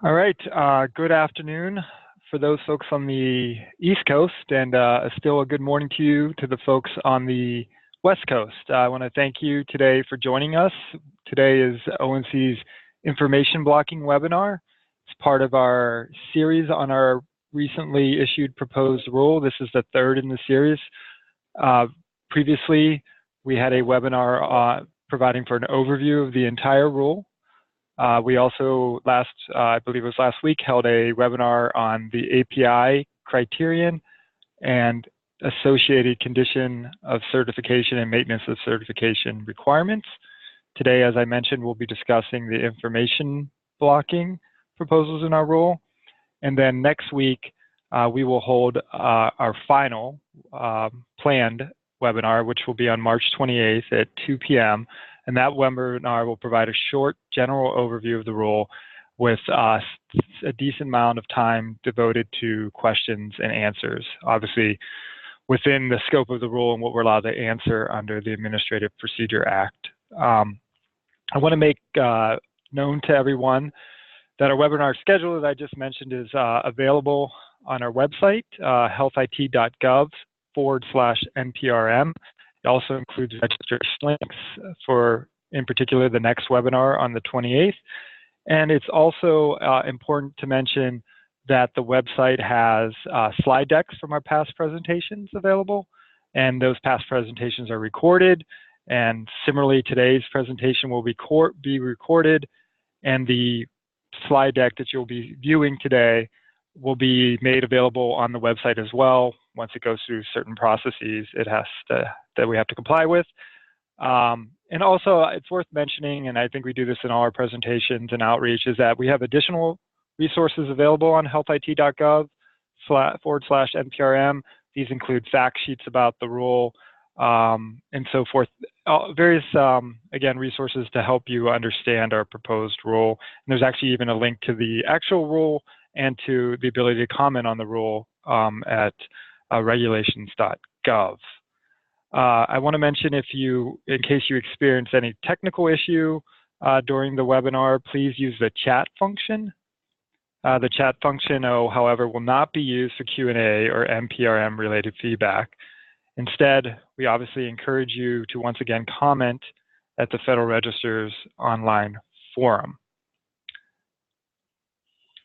All right, good afternoon for those folks on the East Coast, and still a good morning to you, to the folks on the West Coast. I want to thank you today for joining us. Today is ONC's information blocking webinar. It's part of our series on our recently issued proposed rule. This is the third in the series. Previously, we had a webinar providing for an overview of the entire rule. We also I believe it was last week, held a webinar on the API criterion and associated condition of certification and maintenance of certification requirements. Today, as I mentioned, we'll be discussing the information blocking proposals in our rule. And then next week, we will hold our final planned webinar, which will be on March 28th at 2 p.m. And that webinar will provide a short general overview of the rule with a decent amount of time devoted to questions and answers, obviously within the scope of the rule and what we're allowed to answer under the Administrative Procedure Act. I want to make known to everyone that our webinar schedule, as I just mentioned, is available on our website, healthit.gov/NPRM. It also includes registration links for, in particular, the next webinar on the 28th. And it's also important to mention that the website has slide decks from our past presentations available, and those past presentations are recorded. And similarly, today's presentation will be recorded, and the slide deck that you'll be viewing today will be made available on the website as well. Once it goes through certain processes that we have to comply with. And also, it's worth mentioning, and I think we do this in all our presentations and outreach, is that we have additional resources available on healthit.gov/NPRM. These include fact sheets about the rule and so forth. Various, again, resources to help you understand our proposed rule. And there's actually even a link to the actual rule and to the ability to comment on the rule at regulations.gov. I want to mention, in case you experience any technical issue during the webinar, please use the chat function. The chat function, however, will not be used for Q&A or NPRM related feedback. Instead, we obviously encourage you to once again comment at the Federal Register's online forum.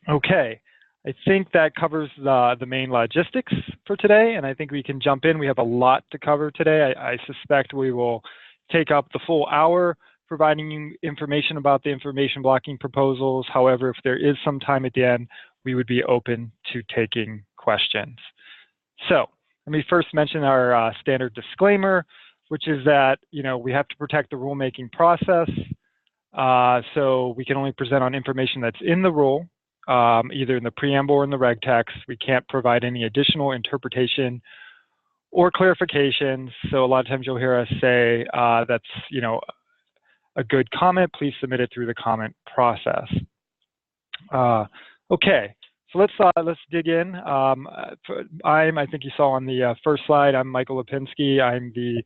Okay. I think that covers the main logistics for today, and I think we can jump in. We have a lot to cover today. I suspect we will take up the full hour providing you information about the information blocking proposals. However, if there is some time at the end, we would be open to taking questions. So let me first mention our standard disclaimer, which is that we have to protect the rulemaking process. So we can only present on information that's in the rule. Either in the preamble or in the reg text. We can't provide any additional interpretation or clarifications. So a lot of times you'll hear us say that's a good comment. Please submit it through the comment process. Okay, so let's dig in. I think you saw on the first slide, I'm Michael Lipinski. I'm the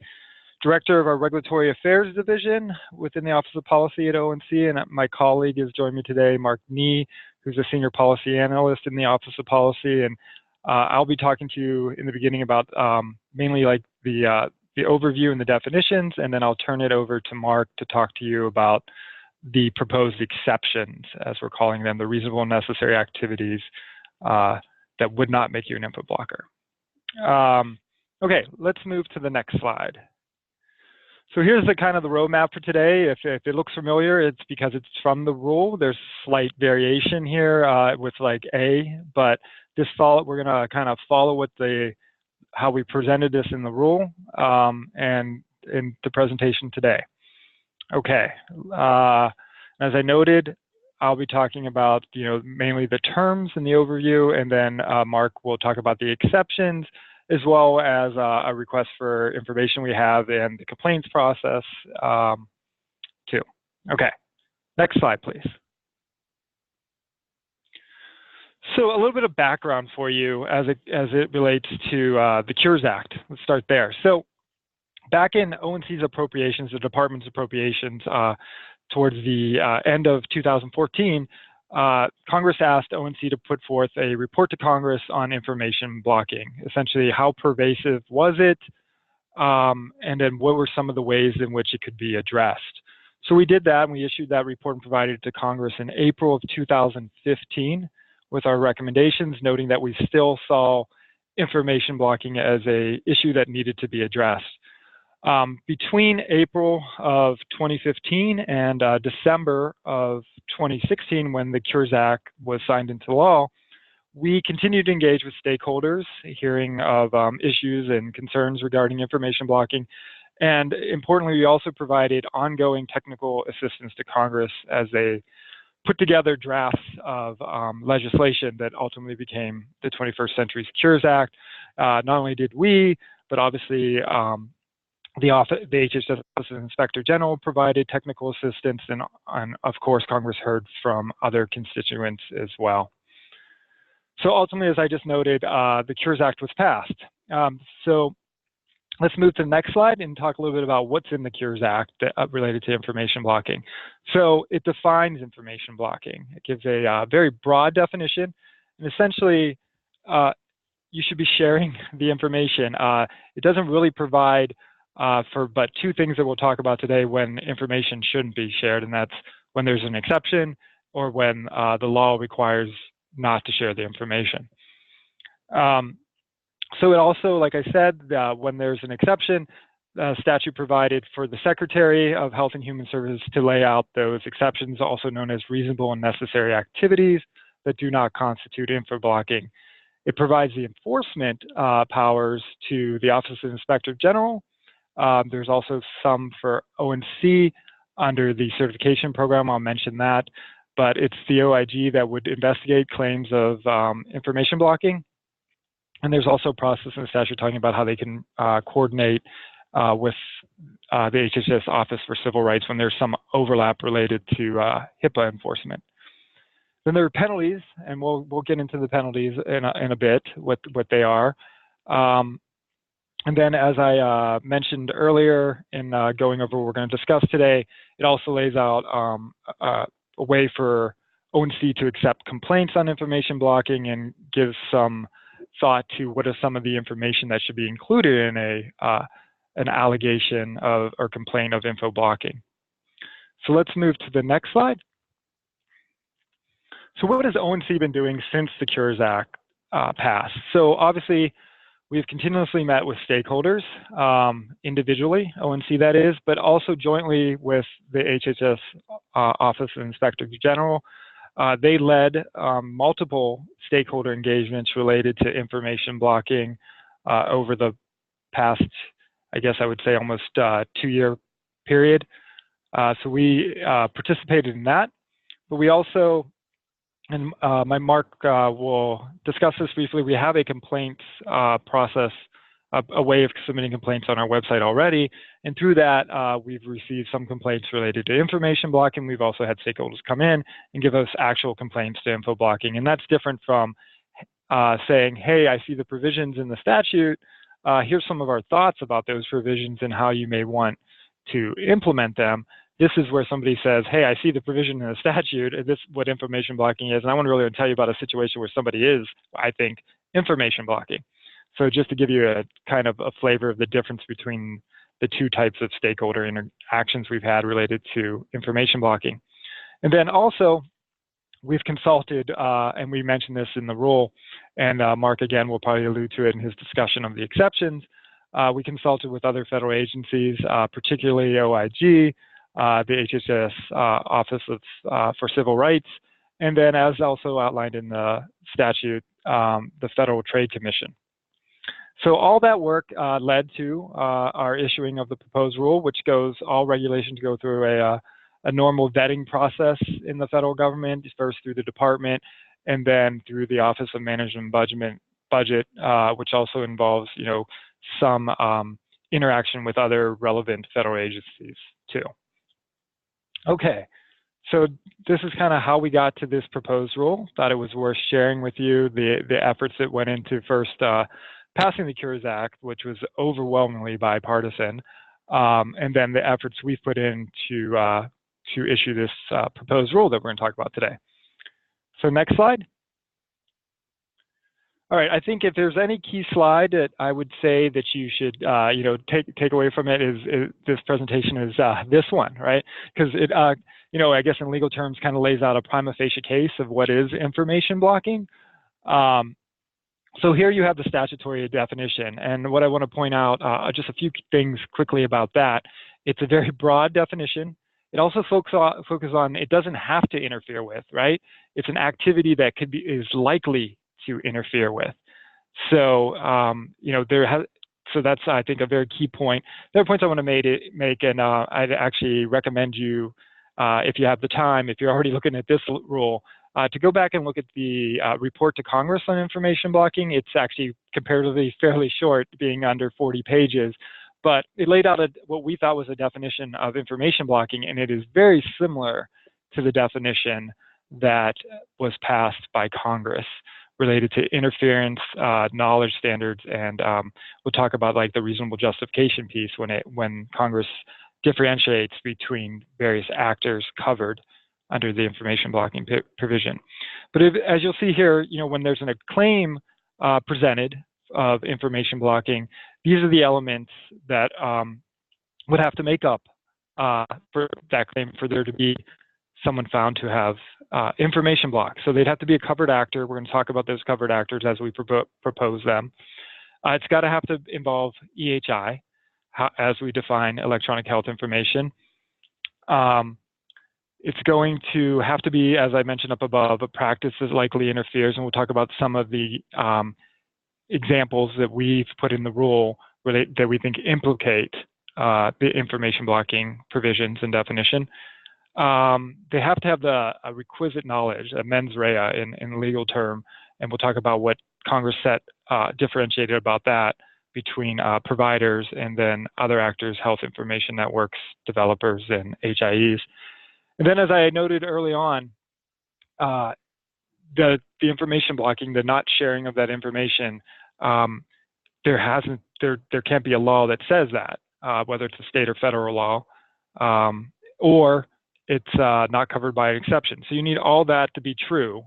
Director of our Regulatory Affairs Division within the Office of Policy at ONC, and my colleague has joined me today, Mark Nee, who's a Senior Policy Analyst in the Office of Policy, and I'll be talking to you in the beginning about mainly like the overview and the definitions, and then I'll turn it over to Mark to talk to you about the proposed exceptions, as we're calling them, the reasonable and necessary activities that would not make you an input blocker. Okay, let's move to the next slide. So here's the kind of the roadmap for today. If it looks familiar, it's because it's from the rule. There's slight variation here with like A, but we're going to kind of follow how we presented this in the rule and in the presentation today. Okay, as I noted, I'll be talking about mainly the terms in the overview, and then Mark will talk about the exceptions, as well as a request for information we have and the complaints process too. Okay, next slide, please. So a little bit of background for you as it relates to the Cures Act. Let's start there. So back in ONC's appropriations, the department's appropriations towards the end of 2014, Congress asked ONC to put forth a report to Congress on information blocking. Essentially, how pervasive was it? And then what were some of the ways in which it could be addressed? So we did that, and we issued that report and provided it to Congress in April of 2015 with our recommendations, noting that we still saw information blocking as an issue that needed to be addressed. Between April of 2015 and December of 2016, when the Cures Act was signed into law, we continued to engage with stakeholders, hearing of issues and concerns regarding information blocking. And importantly, we also provided ongoing technical assistance to Congress as they put together drafts of legislation that ultimately became the 21st Century Cures Act. Not only did we, but obviously the HHS Office of Inspector General provided technical assistance, and of course, Congress heard from other constituents as well. So ultimately, as I just noted, the Cures Act was passed. So let's move to the next slide and talk a little bit about what's in the Cures Act related to information blocking. So it defines information blocking. It gives a very broad definition, and essentially, you should be sharing the information. It doesn't really provide for but two things that we'll talk about today when information shouldn't be shared, and that's when there's an exception or when the law requires not to share the information. So it also, like I said, when there's an exception, statute provided for the Secretary of Health and Human Services to lay out those exceptions, also known as reasonable and necessary activities that do not constitute info blocking. It provides the enforcement powers to the Office of Inspector General. There's also some for ONC under the certification program. I'll mention that. But it's the OIG that would investigate claims of information blocking. And there's also a process in the statute talking about how they can coordinate with the HHS Office for Civil Rights when there's some overlap related to HIPAA enforcement. Then there are penalties, and we'll get into the penalties in a bit, what they are. And then, as I mentioned earlier in going over what we're going to discuss today, it also lays out a way for ONC to accept complaints on information blocking and gives some thought to what is some of the information that should be included in an allegation of or complaint of info blocking. So let's move to the next slide. So what has ONC been doing since the Cures Act passed? So obviously, we've continuously met with stakeholders, individually, ONC that is, but also jointly with the HHS Office of Inspector General. They led multiple stakeholder engagements related to information blocking over the past, I guess I would say almost 2-year period. So we participated in that, but we also, and my Mark will discuss this briefly, we have a complaints process, a way of submitting complaints on our website already. And through that, we've received some complaints related to information blocking. We've also had stakeholders come in and give us actual complaints to info blocking. And that's different from saying, hey, I see the provisions in the statute. Here's some of our thoughts about those provisions and how you may want to implement them. This is where somebody says, hey, I see the provision in the statute, and this is what information blocking is, and I want to really tell you about a situation where somebody is, I think, information blocking. So just to give you a kind of a flavor of the difference between the two types of stakeholder interactions we've had related to information blocking. And then also, we've consulted, and we mentioned this in the rule, and Mark, again, will probably allude to it in his discussion of the exceptions. We consulted with other federal agencies, particularly OIG, the HHS Office for Civil Rights, and then as also outlined in the statute, the Federal Trade Commission. So all that work led to our issuing of the proposed rule, which all regulations go through a normal vetting process in the federal government, first through the department, and then through the Office of Management and Budget, which also involves, some interaction with other relevant federal agencies too. Okay, so this is kind of how we got to this proposed rule. Thought it was worth sharing with you the efforts that went into first passing the Cures Act, which was overwhelmingly bipartisan, and then the efforts we've put in to issue this proposed rule that we're going to talk about today. So next slide. All right, I think if there's any key slide that I would say that you should, take away from it is this presentation is this one, right? Because it, I guess in legal terms, kind of lays out a prima facie case of what is information blocking. So here you have the statutory definition, and what I want to point out, just a few things quickly about that. It's a very broad definition. It also focuses on it doesn't have to interfere with, right? It's an activity that is likely to interfere with. So so that's, I think, a very key point. There are points I want to make, and I'd actually recommend you, if you have the time, if you're already looking at this rule, to go back and look at the report to Congress on information blocking. It's actually comparatively fairly short, being under 40 pages, but it laid out what we thought was a definition of information blocking, and it is very similar to the definition that was passed by Congress related to interference, knowledge standards, and we'll talk about like the reasonable justification piece when Congress differentiates between various actors covered under the information blocking provision. But as you'll see here, when there's a claim presented of information blocking, these are the elements that would have to make up for that claim for there to be someone found to have information block. So they'd have to be a covered actor. We're going to talk about those covered actors as we propose them. It's got to have to involve EHI, as we define electronic health information. It's going to have to be, as I mentioned up above, a practice that likely interferes, and we'll talk about some of the examples that we've put in the rule that we think implicate the information blocking provisions and definition. They have to have a requisite knowledge, a mens rea in legal term, and we'll talk about what Congress differentiated about that between providers and then other actors, health information networks, developers, and HIEs. And then, as I noted early on, the information blocking, the not sharing of that information, there can't be a law that says that, whether it's a state or federal law, or it's not covered by an exception. So you need all that to be true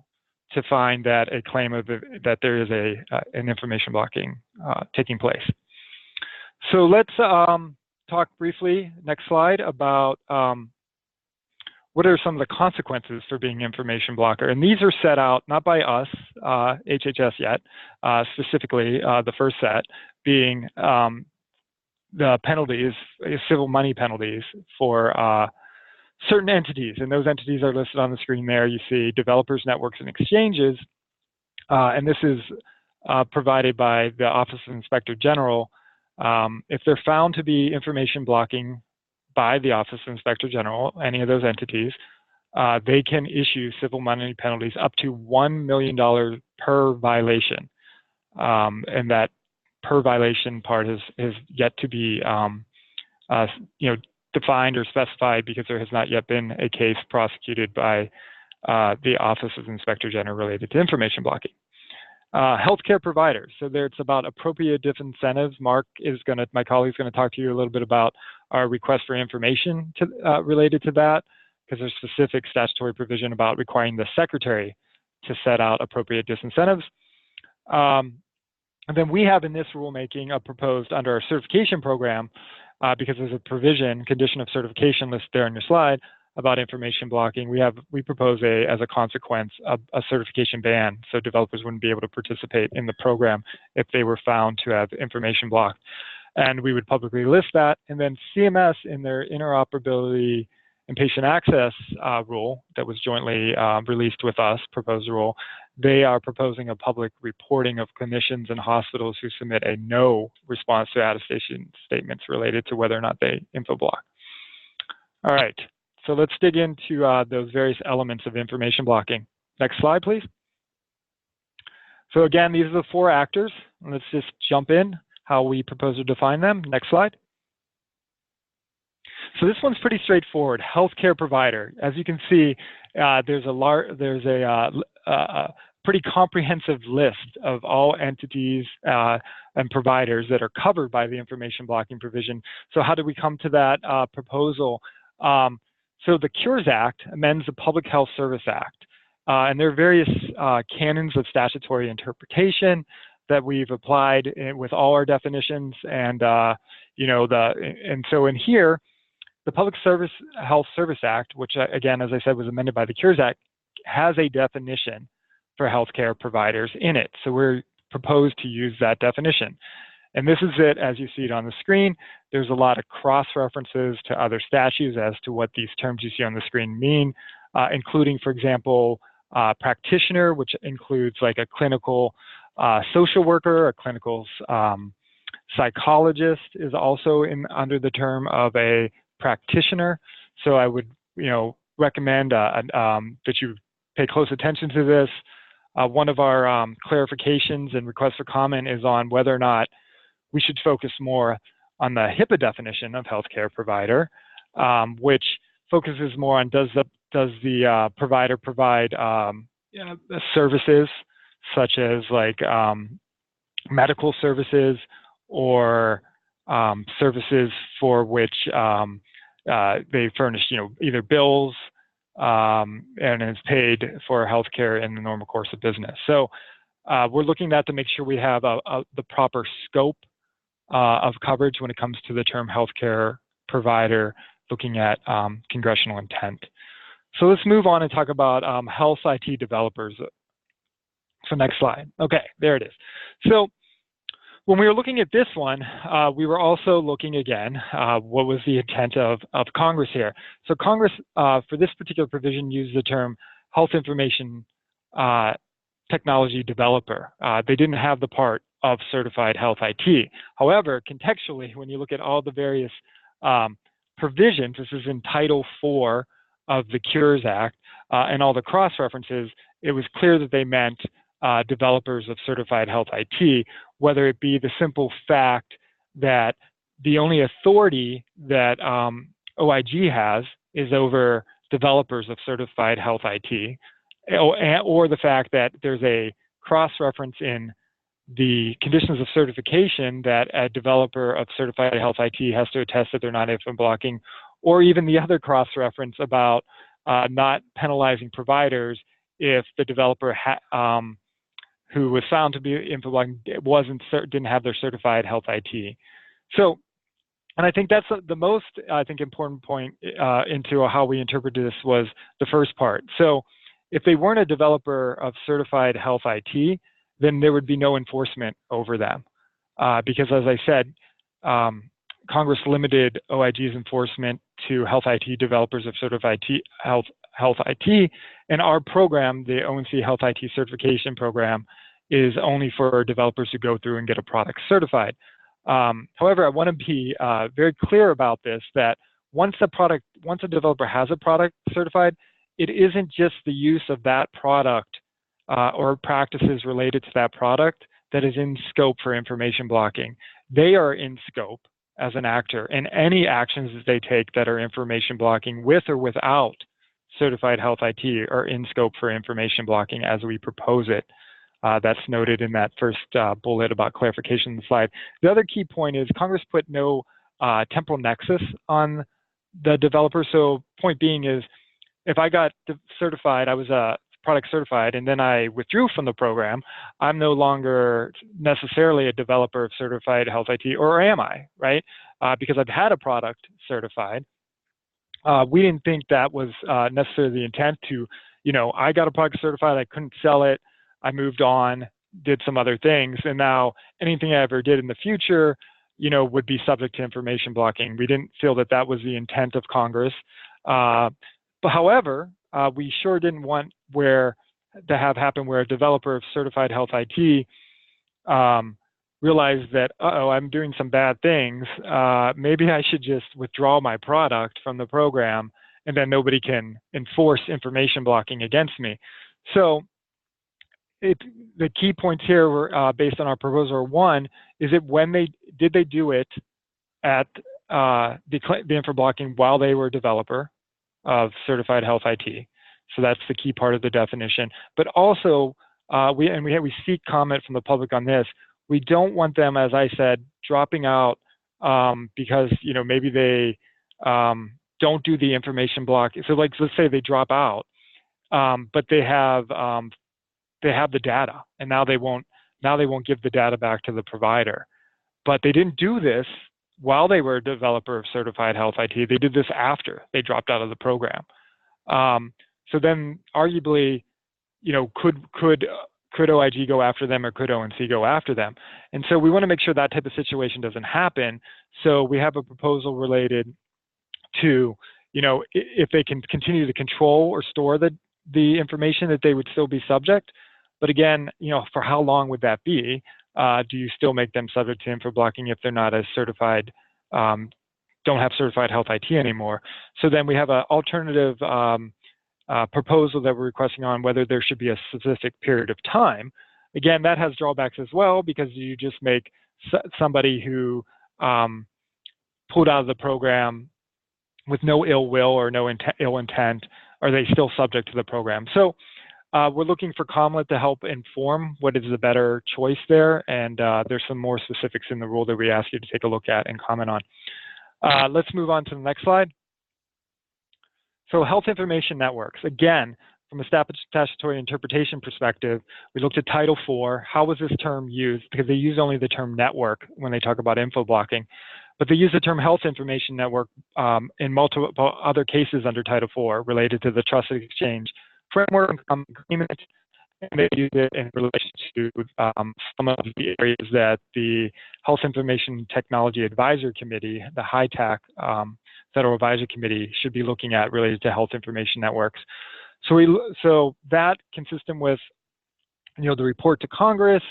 to find that a claim that there is an information blocking taking place. So let's talk briefly, next slide, about what are some of the consequences for being information blocker. And these are set out not by us, HHS yet, specifically the first set being the penalties, civil money penalties for certain entities, and those entities are listed on the screen there. You see developers, networks, and exchanges, and this is provided by the Office of Inspector General. If they're found to be information blocking by the Office of Inspector General, any of those entities, they can issue civil money penalties up to $1 million per violation, and that per violation part is yet to be defined or specified because there has not yet been a case prosecuted by the Office of Inspector General related to information blocking. Healthcare providers. So there it's about appropriate disincentives. My colleague is going to talk to you a little bit about our request for information related to that, because there's specific statutory provision about requiring the secretary to set out appropriate disincentives. And then we have in this rulemaking proposed under our certification program, because there's a condition of certification list there on your slide about information blocking. We propose as a consequence a certification ban, so developers wouldn't be able to participate in the program if they were found to have information blocked. And we would publicly list that. And then CMS, in their interoperability and patient access rule that was jointly released with us, proposed rule, they are proposing a public reporting of clinicians and hospitals who submit a no response to attestation statements related to whether or not they info block. All right, so let's dig into those various elements of information blocking. Next slide, please. So again, these are the four actors. Let's just jump in how we propose to define them. Next slide. So this one's pretty straightforward. Healthcare provider. As you can see, there's a pretty comprehensive list of all entities and providers that are covered by the information blocking provision. So how did we come to that proposal? So the Cures Act amends the Public Health Service Act, And there are various canons of statutory interpretation that we've applied with all our definitions. And, so in here, the Public Health Service Act, which again, as I said, was amended by the Cures Act, has a definition for healthcare providers in it. So we're proposed to use that definition. And this is it as you see it on the screen. There's a lot of cross-references to other statutes as to what these terms you see on the screen mean, including, for example, practitioner, which includes like a clinical social worker, a clinical psychologist is also under the term of a practitioner. So I would, recommend that you pay close attention to this. One of our clarifications and requests for comment is on whether or not we should focus more on the HIPAA definition of healthcare provider, which focuses more on does the provider provide services such as like medical services or services for which they furnish, either bills and is paid for healthcare in the normal course of business. So we're looking at that to make sure we have the proper scope of coverage when it comes to the term healthcare provider, looking at congressional intent. So let's move on and talk about health IT developers. So next slide. Okay, there it is. So when we were looking at this one, we were also looking again, what was the intent of Congress here? So Congress, for this particular provision, used the term health information technology developer. They didn't have the part of certified health IT. However, contextually, when you look at all the various provisions, this is in Title IV of the Cures Act, and all the cross-references, it was clear that they meant developers of certified health IT, whether it be the simple fact that the only authority that OIG has is over developers of certified health IT, or the fact that there's a cross-reference in the conditions of certification that a developer of certified health IT has to attest that they're not info blocking, or even the other cross-reference about not penalizing providers if the developer who was found to be info blocking didn't have their certified health IT. So, and I think that's the most, important point into how we interpreted this was the first part. So if they weren't a developer of certified health IT, then there would be no enforcement over them. Because as I said, Congress limited OIG's enforcement to health IT developers of certified health IT, and our program, the ONC Health IT Certification Program, is only for developers who go through and get a product certified. However, I want to be very clear about this, that once a developer has a product certified, it isn't just the use of that product or practices related to that product that is in scope for information blocking. They are in scope as an actor, and any actions that they take that are information blocking with or without certified health IT are in scope for information blocking as we propose it. That's noted in that first bullet about clarification in the slide. The other key point is Congress put no temporal nexus on the developer. So point being is, if I got certified, I was product certified, and then I withdrew from the program, I'm no longer necessarily a developer of certified health IT, or am I, right? Because I've had a product certified. We didn't think that was necessarily the intent to, I got a product certified, I couldn't sell it, I moved on, did some other things, and now anything I ever did in the future, would be subject to information blocking. We didn't feel that that was the intent of Congress. But however, we sure didn't want to have happen where a developer of certified health IT realized that, I'm doing some bad things. Maybe I should just withdraw my product from the program, and then nobody can enforce information blocking against me. So the key points here were based on our proposal. One, is it when did they do it at the info blocking while they were a developer of certified health IT? So that's the key part of the definition. But also, we seek comment from the public on this. We don't want them, as I said, dropping out because maybe they don't do the information block. So let's say they drop out. but they have the data, and now they won't give the data back to the provider. But they didn't do this while they were a developer of certified health IT. They did this after they dropped out of the program. So then, arguably, could OIG go after them, or could ONC go after them? And so we want to make sure that type of situation doesn't happen. So we have a proposal related to, if they can continue to control or store the information, that they would still be subject. But again, for how long would that be? Do you still make them subject to info blocking if they're not as certified, don't have certified health IT anymore? So then we have an alternative proposal that we're requesting on whether there should be a specific period of time. Again, that has drawbacks as well, because you just make somebody who pulled out of the program with no ill will or no ill intent, are they still subject to the program? So we're looking for COMLET to help inform what is the better choice there, and there's some more specifics in the rule that we ask you to take a look at and comment on. Let's move on to the next slide. So health information networks. Again, from a statutory interpretation perspective, we looked at Title IV. How was this term used? Because they use only the term network when they talk about info blocking. But they use the term health information network in multiple other cases under Title IV related to the Trusted Exchange Framework Agreement, and they use it in relation to some of the areas that the Health Information Technology Advisory Committee, the HITAC Federal Advisory Committee, should be looking at related to health information networks. So that, consistent with the report to Congress,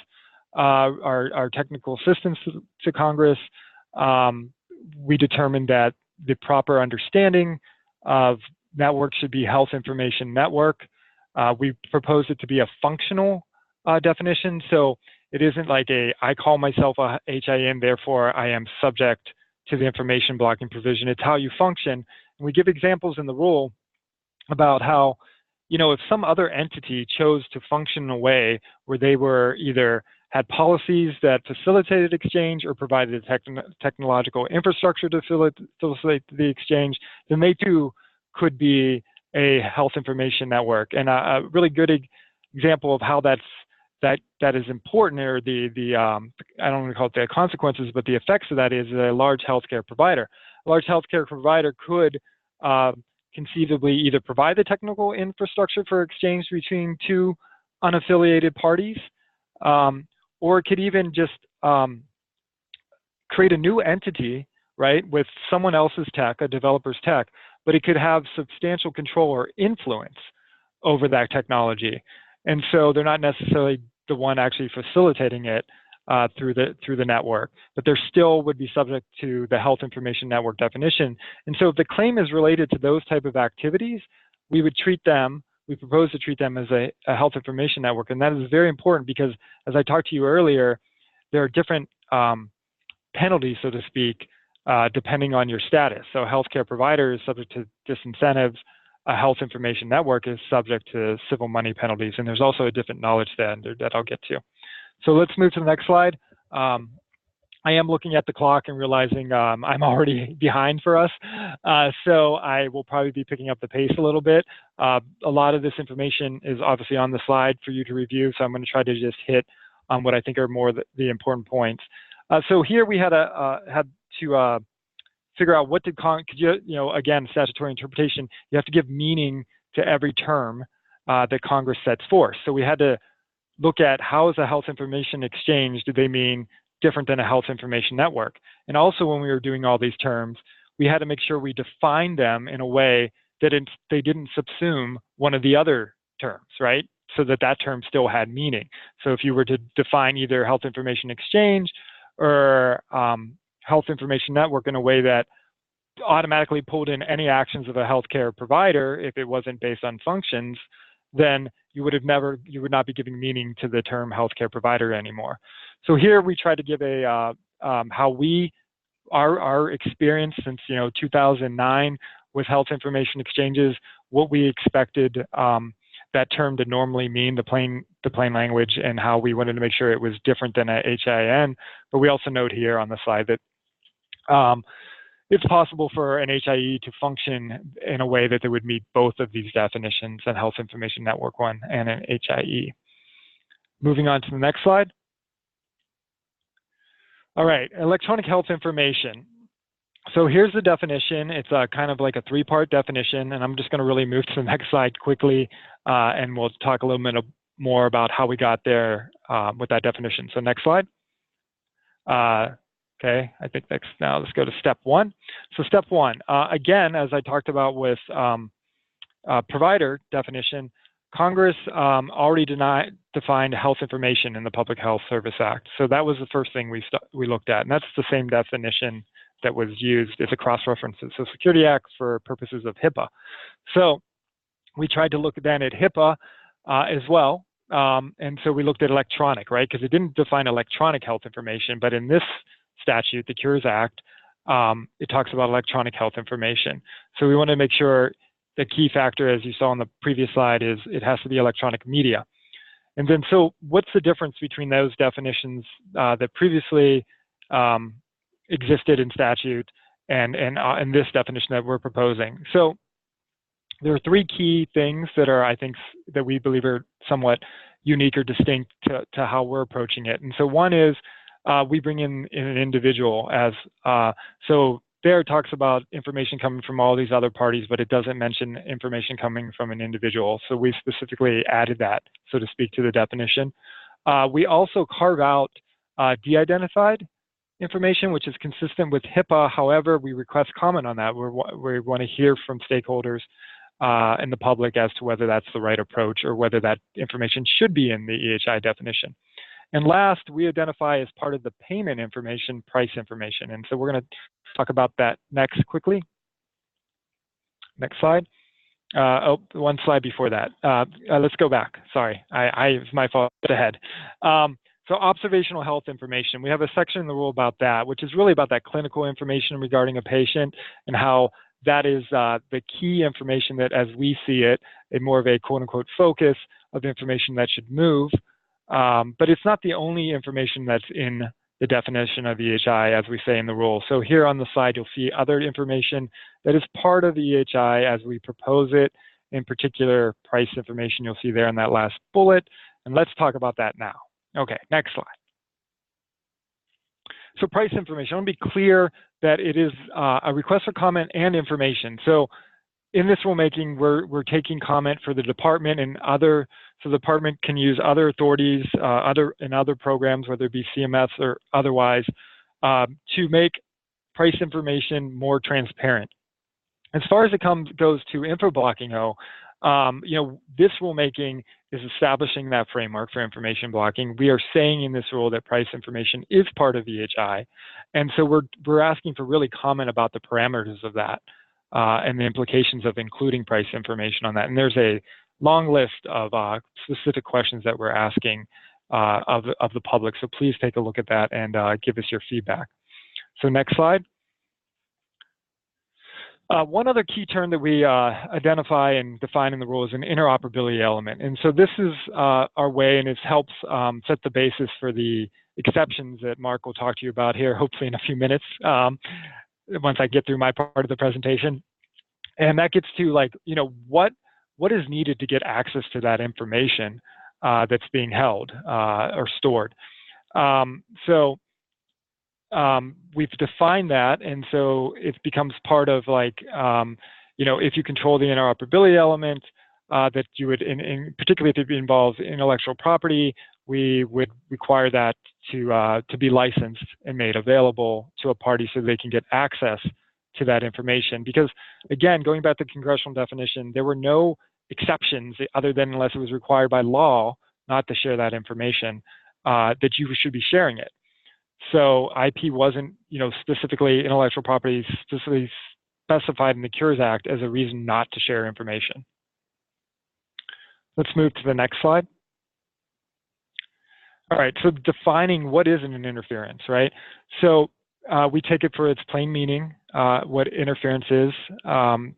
our technical assistance to Congress, we determined that the proper understanding of network should be health information network. We proposed it to be a functional definition, so it isn't like I call myself a HIN, therefore I am subject to the information blocking provision. It's how you function. And we give examples in the rule about how, if some other entity chose to function in a way where they were either had policies that facilitated exchange or provided technological infrastructure to facilitate the exchange, then they too could be a health information network. And a really good example of how that is important, or I don't want to call it the consequences, but the effects of that, is a large healthcare provider. A large healthcare provider could conceivably either provide the technical infrastructure for exchange between two unaffiliated parties, or it could even just create a new entity, right, with someone else's tech, a developer's tech, but it could have substantial control or influence over that technology. And so they're not necessarily the one actually facilitating it through the network, but there still would be subject to the health information network definition. And so if the claim is related to those type of activities, we propose to treat them as a health information network. And that is very important because, as I talked to you earlier, there are different penalties, so to speak, depending on your status. So a healthcare provider is subject to disincentives. A health information network is subject to civil money penalties. And there's also a different knowledge standard that I'll get to. So let's move to the next slide. I am looking at the clock and realizing I'm already behind for us. So I will probably be picking up the pace a little bit. A lot of this information is obviously on the slide for you to review. So I'm going to try to just hit on what I think are more the important points. So here we had to figure out what did again, statutory interpretation, you have to give meaning to every term that Congress sets forth. So we had to look at how is a health information exchange, do they mean different than a health information network? And also when we were doing all these terms, we had to make sure we defined them in a way that they didn't subsume one of the other terms, right? So that term still had meaning. So if you were to define either health information exchange or health information network in a way that automatically pulled in any actions of a healthcare provider, if it wasn't based on functions, then you would not be giving meaning to the term healthcare provider anymore. So here we try to give our experience since 2009 with health information exchanges, what we expected that term to normally mean, the plain language, and how we wanted to make sure it was different than a HIN. But we also note here on the slide that it's possible for an HIE to function in a way that they would meet both of these definitions, a Health Information Network one and an HIE. Moving on to the next slide. All right, electronic health information. So here's the definition. It's kind of like a three-part definition, and I'm just going to really move to the next slide quickly, and we'll talk a little bit more about how we got there with that definition. So next slide. Okay, I think next, now let's go to step one. So step one, again, as I talked about with provider definition, Congress already defined health information in the Public Health Service Act. So that was the first thing we looked at, and that's the same definition that was used. It's a cross-reference to the Social Security Act for purposes of HIPAA. So we tried to look then at HIPAA as well. And so we looked at electronic, right? Because it didn't define electronic health information, but in this statute, the Cures Act, it talks about electronic health information. So we want to make sure the key factor, as you saw on the previous slide, is it has to be electronic media. And then, so what's the difference between those definitions that previously existed in statute and this definition that we're proposing? So there are three key things that are, I think, that we believe are somewhat unique or distinct to how we're approaching it. And so one is we bring in an individual as, so there it talks about information coming from all these other parties, but it doesn't mention information coming from an individual. So we specifically added that, so to speak, to the definition. We also carve out de-identified information, which is consistent with HIPAA. However, we request comment on that. We want to hear from stakeholders and the public as to whether that's the right approach or whether that information should be in the EHI definition. And last, we identify as part of the payment information, price information. And so we're going to talk about that next quickly. Next slide. Oh, one slide before that. Let's go back. Sorry, it's my fault ahead. So observational health information, we have a section in the rule about that, which is really about that clinical information regarding a patient and how that is the key information that, as we see it, in more of a quote-unquote focus of information that should move. But it's not the only information that's in the definition of EHI, as we say in the rule. So here on the slide, you'll see other information that is part of EHI as we propose it. In particular, price information you'll see there in that last bullet. And let's talk about that now. Okay, next slide. So price information, I want to be clear that it is a request for comment and information. So in this rulemaking, we're taking comment for the department and other, so the department can use other authorities, other programs, whether it be CMS or otherwise, to make price information more transparent. As far as it goes to info blocking, though, this rulemaking is establishing that framework for information blocking. We are saying in this rule that price information is part of EHI, and so we're asking for really comment about the parameters of that and the implications of including price information on that. And there's a long list of specific questions that we're asking of the public. So please take a look at that and give us your feedback. So next slide. One other key term that we identify and define in the rule is an interoperability element. And so this is our way, and it helps set the basis for the exceptions that Mark will talk to you about here, hopefully in a few minutes, once I get through my part of the presentation. And that gets to, like, what is needed to get access to that information that's being held or stored. We've defined that, and so it becomes part of, like, if you control the interoperability element, that you would, particularly if it involves intellectual property, we would require that to be licensed and made available to a party so they can get access to that information. Because, again, going back to the congressional definition, there were no exceptions other than unless it was required by law not to share that information, that you should be sharing it. So IP wasn't, specifically intellectual property specifically specified in the Cures Act as a reason not to share information. Let's move to the next slide. All right, so defining what is an interference, right? So we take it for its plain meaning, what interference is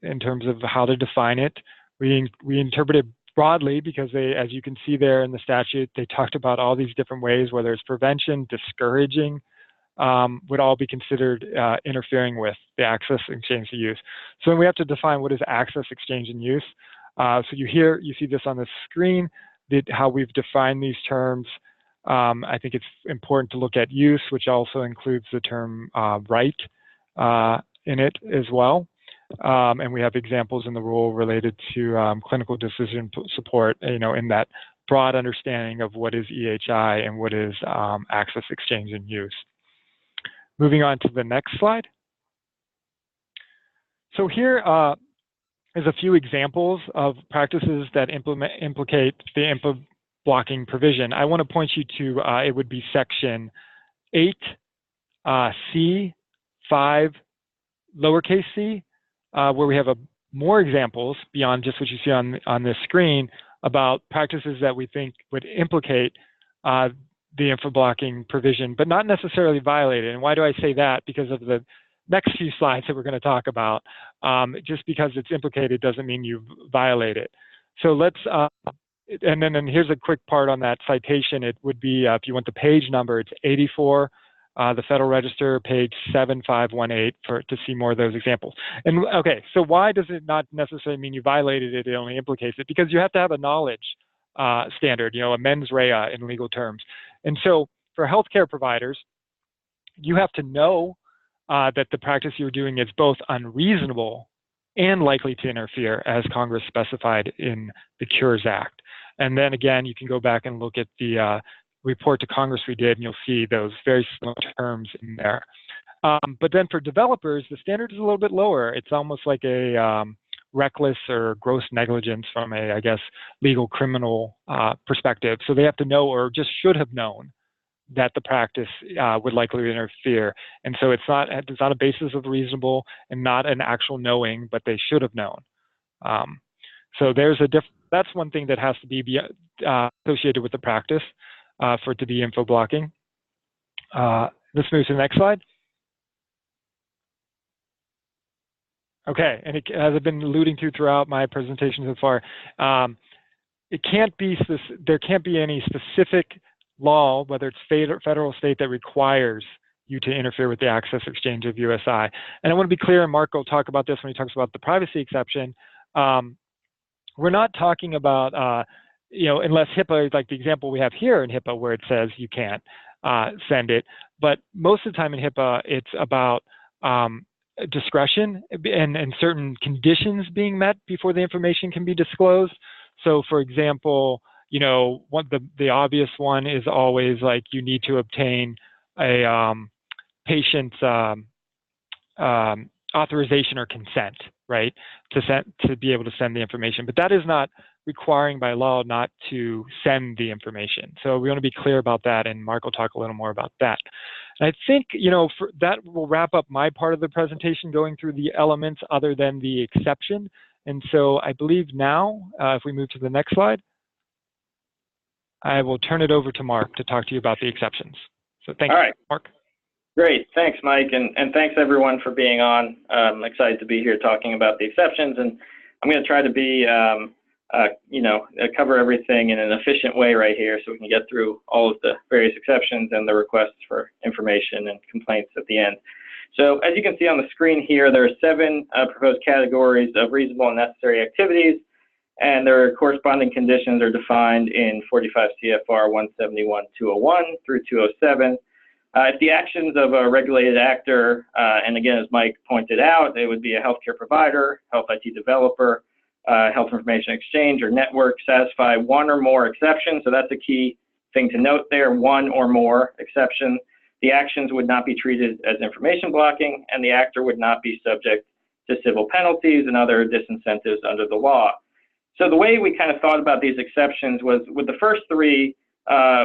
in terms of how to define it. We interpret it broadly because as you can see there in the statute, they talked about all these different ways, whether it's prevention, discouraging would all be considered interfering with the access, exchange, and use. So then we have to define what is access, exchange, and use. So you see this on the screen, how we've defined these terms. I think it's important to look at use, which also includes the term right in it as well. And we have examples in the rule related to clinical decision support, in that broad understanding of what is EHI and what is access, exchange, and use. Moving on to the next slide. So here is a few examples of practices that implicate the info blocking provision. I want to point you to, it would be section 8, C, 5, lowercase c, where we have more examples beyond just what you see on this screen about practices that we think would implicate the info blocking provision, but not necessarily violate it. And why do I say that? Because of the next few slides that we're going to talk about. Just because it's implicated doesn't mean you violate it. So let's, and here's a quick part on that citation. It would be, if you want the page number, it's 84, the Federal Register, page 7518, to see more of those examples. And okay, so why does it not necessarily mean you violated it? It only implicates it because you have to have a knowledge standard, a mens rea in legal terms. And so for healthcare providers, you have to know that the practice you're doing is both unreasonable and likely to interfere, as Congress specified in the Cures Act. And then again, you can go back and look at the report to Congress we did, and you'll see those very similar terms in there. But then for developers, the standard is a little bit lower. It's almost like a reckless or gross negligence from a, I guess, legal criminal perspective. So they have to know, or just should have known, that the practice would likely interfere. And so it's not a basis of reasonable and not an actual knowing, but they should have known. So there's that's one thing that has to be associated with the practice for it to be info blocking. Let's move to the next slide. Okay, and as I've been alluding to throughout my presentation so far, there can't be any specific law, whether it's federal or state, that requires you to interfere with the access exchange of USI. And I want to be clear, and Mark will talk about this when he talks about the privacy exception. We're not talking about, unless HIPAA, like the example we have here in HIPAA, where it says you can't send it. But most of the time in HIPAA, it's about discretion and certain conditions being met before the information can be disclosed. So, for example, the obvious one is always like you need to obtain a patient's authorization or consent, right, to be able to send the information. But that is not requiring by law not to send the information. So we want to be clear about that, and Mark will talk a little more about that. And I think, that will wrap up my part of the presentation, going through the elements other than the exception. And so I believe now, if we move to the next slide, I will turn it over to Mark to talk to you about the exceptions. So thank you, Mark. Great. Thanks, Mike. And thanks, everyone, for being on. I'm excited to be here talking about the exceptions. And I'm going to try to be, cover everything in an efficient way right here so we can get through all of the various exceptions and the requests for information and complaints at the end. So as you can see on the screen here, there are 7 proposed categories of reasonable and necessary activities, and their corresponding conditions are defined in 45 CFR 171-201 through 207. If the actions of a regulated actor, and again, as Mike pointed out, it would be a healthcare provider, health IT developer, health information exchange, or network, satisfy one or more exceptions. So that's a key thing to note there, one or more exception. The actions would not be treated as information blocking, and the actor would not be subject to civil penalties and other disincentives under the law. So the way we kind of thought about these exceptions was, with the first 3,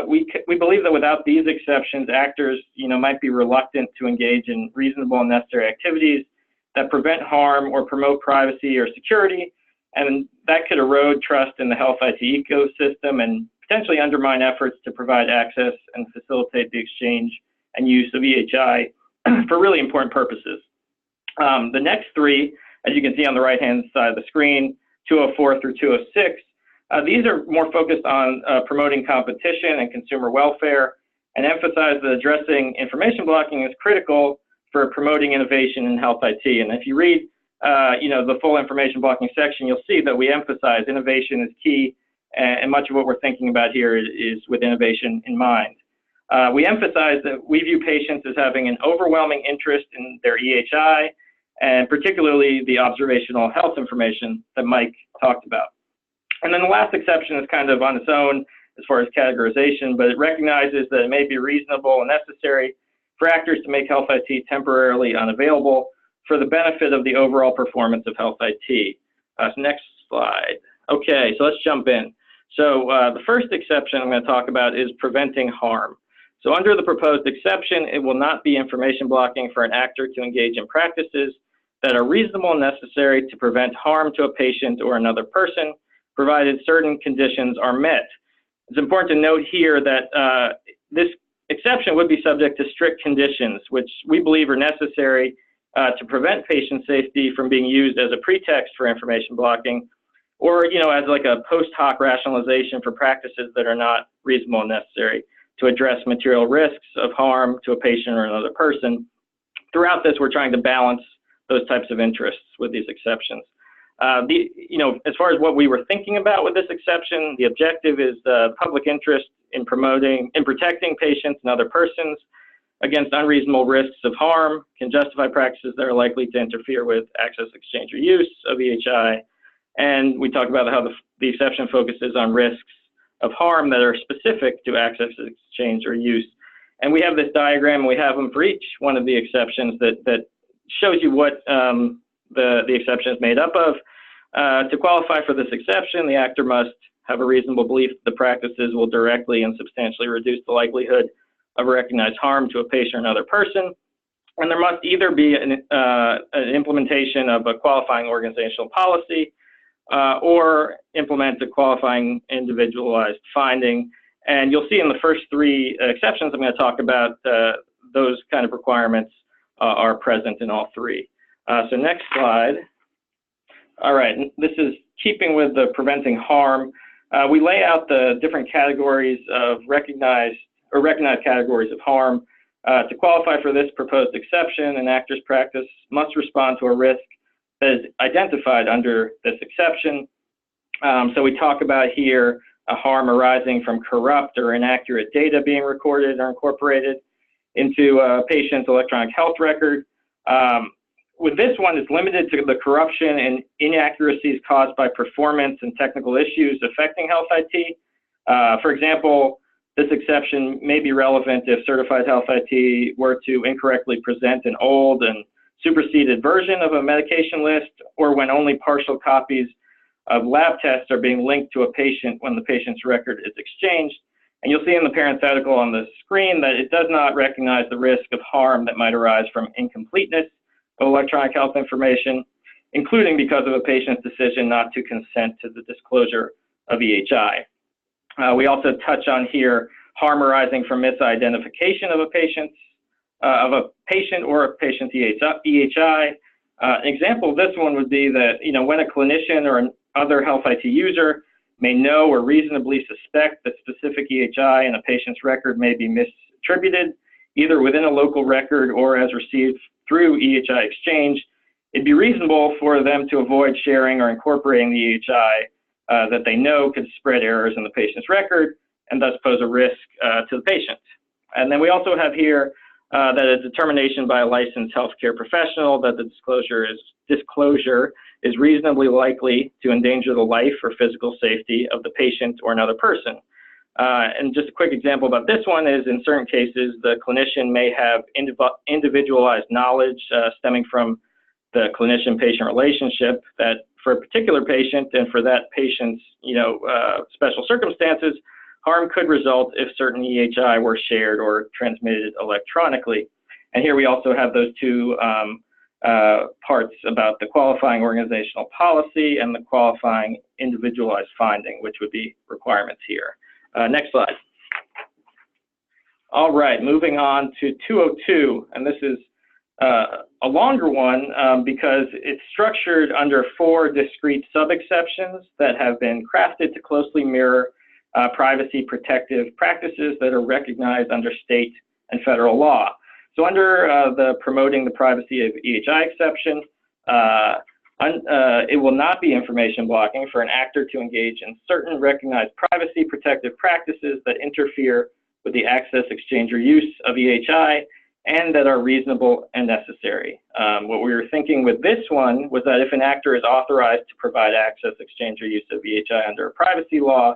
we believe that without these exceptions, actors, might be reluctant to engage in reasonable and necessary activities that prevent harm or promote privacy or security, and that could erode trust in the health IT ecosystem and potentially undermine efforts to provide access and facilitate the exchange and use of EHI for really important purposes. The next 3, as you can see on the right-hand side of the screen, 204 through 206, these are more focused on promoting competition and consumer welfare. and emphasized that addressing information blocking is critical for promoting innovation in health IT. And if you read the full information blocking section, you'll see that we emphasize innovation is key, and much of what we're thinking about here is with innovation in mind. We emphasize that we view patients as having an overwhelming interest in their EHI, and particularly the observational health information that Mike talked about. And then the last exception is kind of on its own as far as categorization, but it recognizes that it may be reasonable and necessary for actors to make health IT temporarily unavailable for the benefit of the overall performance of health IT. So next slide. Okay, so let's jump in. So the first exception I'm going to talk about is preventing harm. So under the proposed exception, it will not be information blocking for an actor to engage in practices that are reasonable and necessary to prevent harm to a patient or another person, provided certain conditions are met. It's important to note here that this exception would be subject to strict conditions, which we believe are necessary to prevent patient safety from being used as a pretext for information blocking, or as like a post hoc rationalization for practices that are not reasonable and necessary to address material risks of harm to a patient or another person. Throughout this, we're trying to balance those types of interests with these exceptions. As far as what we were thinking about with this exception, the objective is the public interest in protecting patients and other persons against unreasonable risks of harm, can justify practices that are likely to interfere with access, exchange, or use of EHI. And we talk about how the exception focuses on risks of harm that are specific to access, exchange, or use. And we have this diagram, and we have them for each one of the exceptions that shows you what the exception is made up of. To qualify for this exception, the actor must have a reasonable belief that the practices will directly and substantially reduce the likelihood of recognized harm to a patient or another person. And there must either be an implementation of a qualifying organizational policy or implement a qualifying individualized finding. And you'll see in the first three exceptions I'm going to talk about, those kind of requirements are present in all three. So next slide. All right, this is keeping with the preventing harm. We lay out the different categories of recognized categories of harm. To qualify for this proposed exception, an actor's practice must respond to a risk that is identified under this exception. So we talk about here a harm arising from corrupt or inaccurate data being recorded or incorporated into a patient's electronic health record. With this one, it's limited to the corruption and inaccuracies caused by performance and technical issues affecting health IT. For example, this exception may be relevant if certified health IT were to incorrectly present an old and superseded version of a medication list, or when only partial copies of lab tests are being linked to a patient when the patient's record is exchanged. And you'll see in the parenthetical on the screen that it does not recognize the risk of harm that might arise from incompleteness of electronic health information, including because of a patient's decision not to consent to the disclosure of EHI. We also touch on here harm arising from misidentification of a patient or a patient's EHI. An example of this one would be that when a clinician or another health IT user may know or reasonably suspect that specific EHI in a patient's record may be misattributed, either within a local record or as received through EHI exchange, it'd be reasonable for them to avoid sharing or incorporating the EHI that they know could spread errors in the patient's record and thus pose a risk to the patient. And then we also have here that a determination by a licensed healthcare professional that the disclosure is reasonably likely to endanger the life or physical safety of the patient or another person. And just a quick example about this one is in certain cases, the clinician may have individualized knowledge stemming from the clinician-patient relationship that for a particular patient and for that patient's special circumstances, harm could result if certain EHI were shared or transmitted electronically. And here we also have those two parts about the qualifying organizational policy and the qualifying individualized finding, which would be requirements here. Next slide. All right, moving on to 202, and this is a longer one because it's structured under 4 discrete sub-exceptions that have been crafted to closely mirror privacy protective practices that are recognized under state and federal law. So under the promoting the privacy of EHI exception, it will not be information blocking for an actor to engage in certain recognized privacy protective practices that interfere with the access, exchange, or use of EHI and that are reasonable and necessary. What we were thinking with this one was that if an actor is authorized to provide access, exchange, or use of EHI under a privacy law,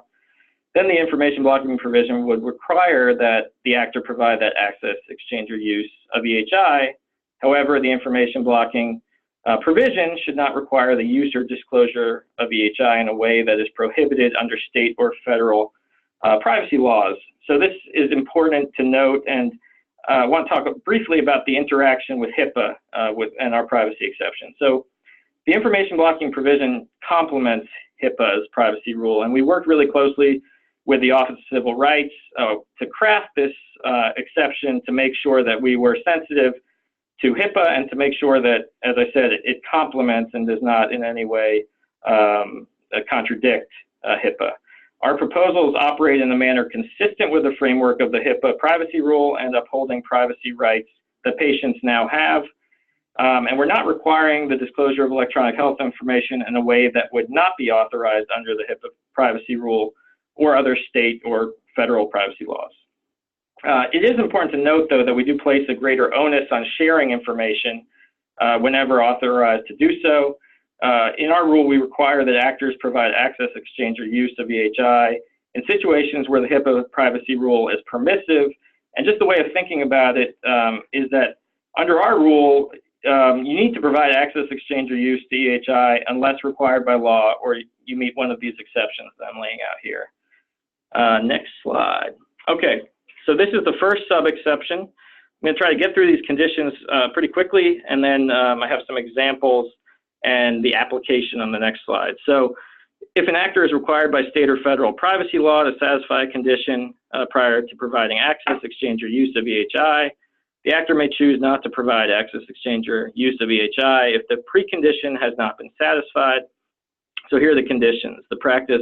then the information blocking provision would require that the actor provide that access, exchange, or use of EHI. However, the information blocking provision should not require the use or disclosure of EHI in a way that is prohibited under state or federal privacy laws. So this is important to note, and I want to talk briefly about the interaction with HIPAA and our privacy exception. So the information blocking provision complements HIPAA's privacy rule, and we worked really closely with the Office of Civil Rights to craft this exception to make sure that we were sensitive to HIPAA and to make sure that, as I said, it complements and does not in any way contradict HIPAA. Our proposals operate in a manner consistent with the framework of the HIPAA privacy rule and upholding privacy rights that patients now have. And we're not requiring the disclosure of electronic health information in a way that would not be authorized under the HIPAA privacy rule or other state or federal privacy laws. It is important to note, though, that we do place a greater onus on sharing information whenever authorized to do so. In our rule, we require that actors provide access, exchange, or use of EHI in situations where the HIPAA privacy rule is permissive. And just the way of thinking about it is that under our rule, you need to provide access, exchange, or use to EHI unless required by law or you meet one of these exceptions that I'm laying out here. Next slide. Okay, so this is the first sub-exception. I'm going to try to get through these conditions pretty quickly, and then I have some examples and the application on the next slide. So if an actor is required by state or federal privacy law to satisfy a condition prior to providing access, exchange, or use of EHI, the actor may choose not to provide access, exchange, or use of EHI if the precondition has not been satisfied. So here are the conditions. The practice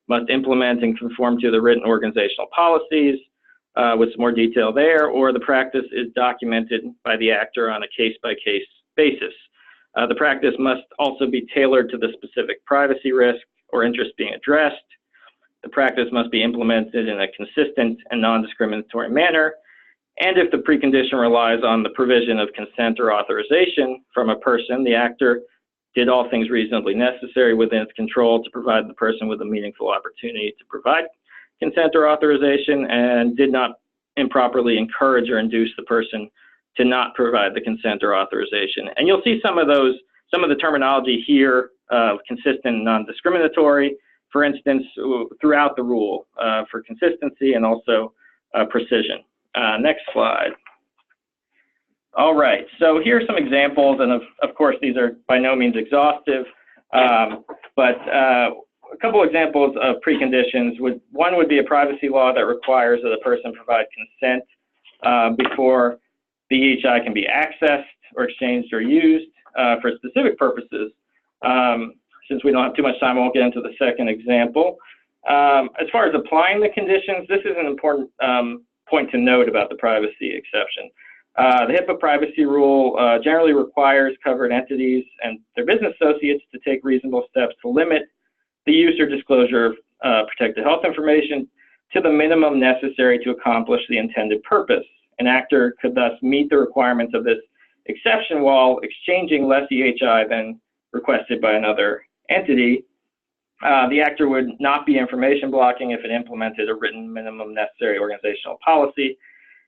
must implement and conform to the written organizational policies with some more detail there, or the practice is documented by the actor on a case-by-case basis. The practice must also be tailored to the specific privacy risk or interest being addressed. The practice must be implemented in a consistent and non-discriminatory manner. And if the precondition relies on the provision of consent or authorization from a person, the actor did all things reasonably necessary within its control to provide the person with a meaningful opportunity to provide consent or authorization and did not improperly encourage or induce the person to not provide the consent or authorization. And you'll see some of the terminology here, consistent and non-discriminatory, for instance, throughout the rule for consistency and also precision. Next slide. All right, so here are some examples, and of course, these are by no means exhaustive, but a couple examples of preconditions. One would be a privacy law that requires that a person provide consent before the EHI can be accessed or exchanged or used for specific purposes. Since we don't have too much time, I won't get into the second example. As far as applying the conditions, this is an important point to note about the privacy exception. The HIPAA privacy rule generally requires covered entities and their business associates to take reasonable steps to limit the use or disclosure of protected health information to the minimum necessary to accomplish the intended purpose. An actor could thus meet the requirements of this exception while exchanging less EHI than requested by another entity. The actor would not be information blocking if it implemented a written minimum necessary organizational policy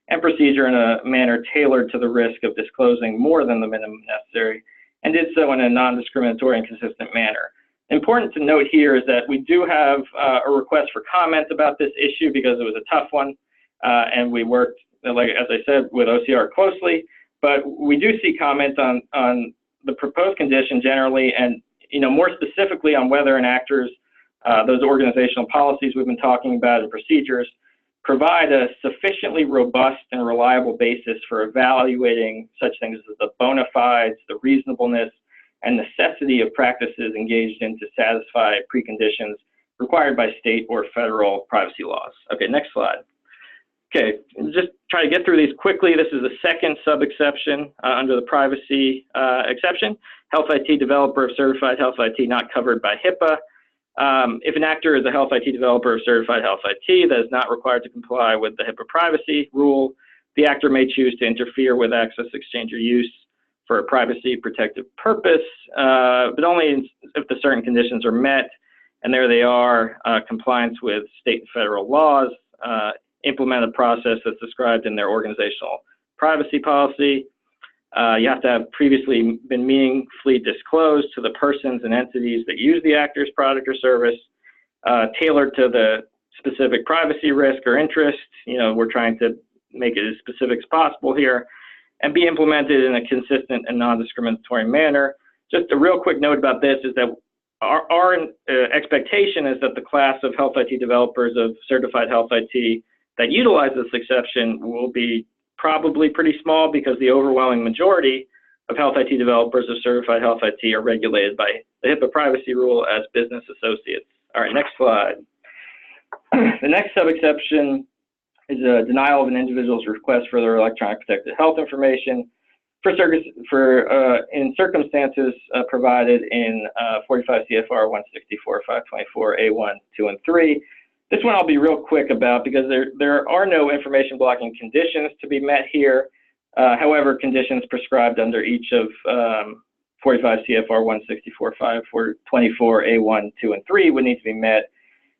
and procedure in a manner tailored to the risk of disclosing more than the minimum necessary, and did so in a non-discriminatory and consistent manner. Important to note here is that we do have a request for comment about this issue because it was a tough one, and we worked, like as I said, with OCR closely, but we do see comments on the proposed condition generally, and more specifically on whether an actor's those organizational policies we've been talking about and procedures provide a sufficiently robust and reliable basis for evaluating such things as the bona fides, the reasonableness, and necessity of practices engaged in to satisfy preconditions required by state or federal privacy laws. Okay, next slide. Okay, just try to get through these quickly. This is the second sub-exception under the privacy exception. Health IT developer of certified health IT not covered by HIPAA. If an actor is a health IT developer of certified health IT that is not required to comply with the HIPAA privacy rule, the actor may choose to interfere with access, exchange, or use for a privacy protective purpose, but only if the certain conditions are met. And there they are: compliance with state and federal laws, implement a process that's described in their organizational privacy policy. You have to have previously been meaningfully disclosed to the persons and entities that use the actor's product or service, tailored to the specific privacy risk or interest. You know, we're trying to make it as specific as possible here, and be implemented in a consistent and non-discriminatory manner. Just a real quick note about this is that our expectation is that the class of health IT developers of certified health IT that utilize this exception will be probably pretty small, because the overwhelming majority of health IT developers of certified health IT are regulated by the HIPAA privacy rule as business associates. All right, next slide. The next sub-exception is a denial of an individual's request for their electronic protected health information in circumstances provided in 45 CFR 164.524 A1, 2, and 3. This one I'll be real quick about, because there are no information blocking conditions to be met here. However, conditions prescribed under each of 45 CFR 164.524 A1, 2, and 3 would need to be met.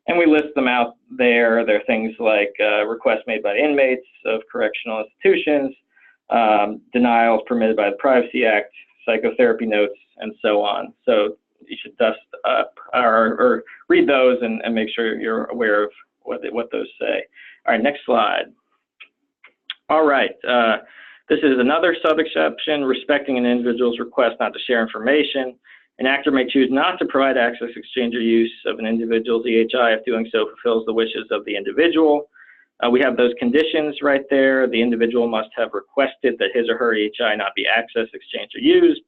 And we list them out there. There are things like requests made by inmates of correctional institutions, denials permitted by the Privacy Act, psychotherapy notes, and so on. So you should dust up or read those and make sure you're aware of what those say. All right, next slide. All right, this is another sub-exception: respecting an individual's request not to share information. An actor may choose not to provide access, exchange, or use of an individual's EHI if doing so fulfills the wishes of the individual. We have those conditions right there. The individual must have requested that his or her EHI not be accessed, exchanged, or used.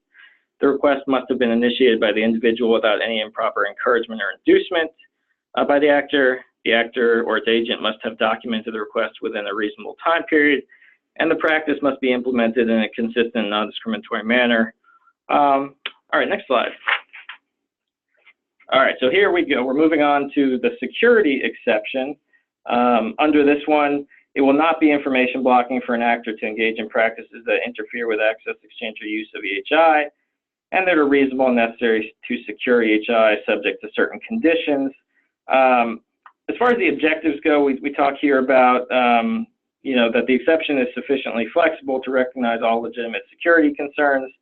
The request must have been initiated by the individual without any improper encouragement or inducement by the actor. The actor or its agent must have documented the request within a reasonable time period, and the practice must be implemented in a consistent, non-discriminatory manner. All right, next slide. All right, so here we go. We're moving on to the security exception. Under this one, it will not be information blocking for an actor to engage in practices that interfere with access, exchange, or use of EHI, and that are reasonable and necessary to secure EHI subject to certain conditions. As far as the objectives go, we talk here about that the exception is sufficiently flexible to recognize all legitimate security concerns.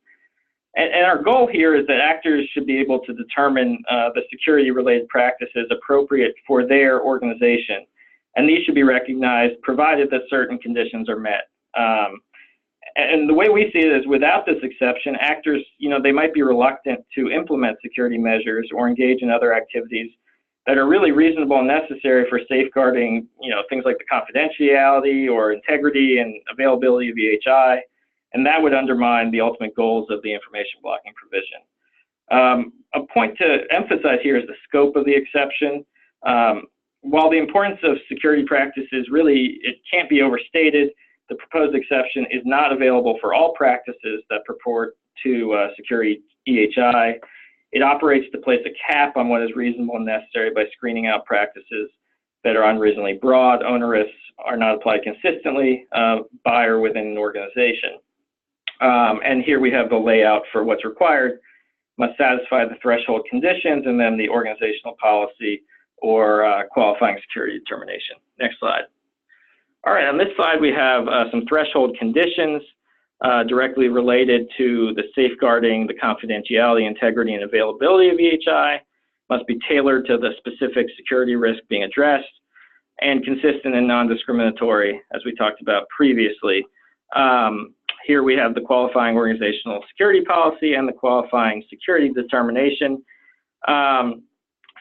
And our goal here is that actors should be able to determine the security-related practices appropriate for their organization. And these should be recognized provided that certain conditions are met. And the way we see it is, without this exception, actors, they might be reluctant to implement security measures or engage in other activities that are really reasonable and necessary for safeguarding, things like the confidentiality or integrity and availability of EHI. And that would undermine the ultimate goals of the information blocking provision. A point to emphasize here is the scope of the exception. While the importance of security practices it can't be overstated, the proposed exception is not available for all practices that purport to security EHI. It operates to place a cap on what is reasonable and necessary by screening out practices that are unreasonably broad, onerous, are not applied consistently by or within an organization. And here we have the layout for what's required: must satisfy the threshold conditions, and then the organizational policy or qualifying security determination. Next slide. All right, on this slide we have some threshold conditions directly related to the safeguarding the confidentiality, integrity, and availability of EHI. Must be tailored to the specific security risk being addressed, and consistent and non-discriminatory, as we talked about previously. Here we have the qualifying organizational security policy and the qualifying security determination. A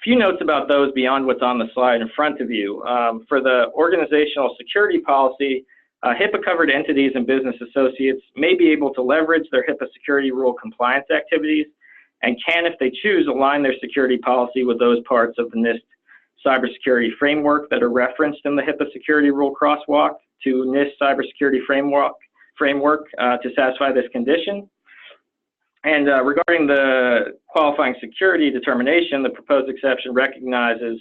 few notes about those beyond what's on the slide in front of you. For the organizational security policy, HIPAA-covered entities and business associates may be able to leverage their HIPAA security rule compliance activities and can, if they choose, align their security policy with those parts of the NIST cybersecurity framework that are referenced in the HIPAA security rule crosswalk to NIST cybersecurity framework to satisfy this condition. And regarding the qualifying security determination, the proposed exception recognizes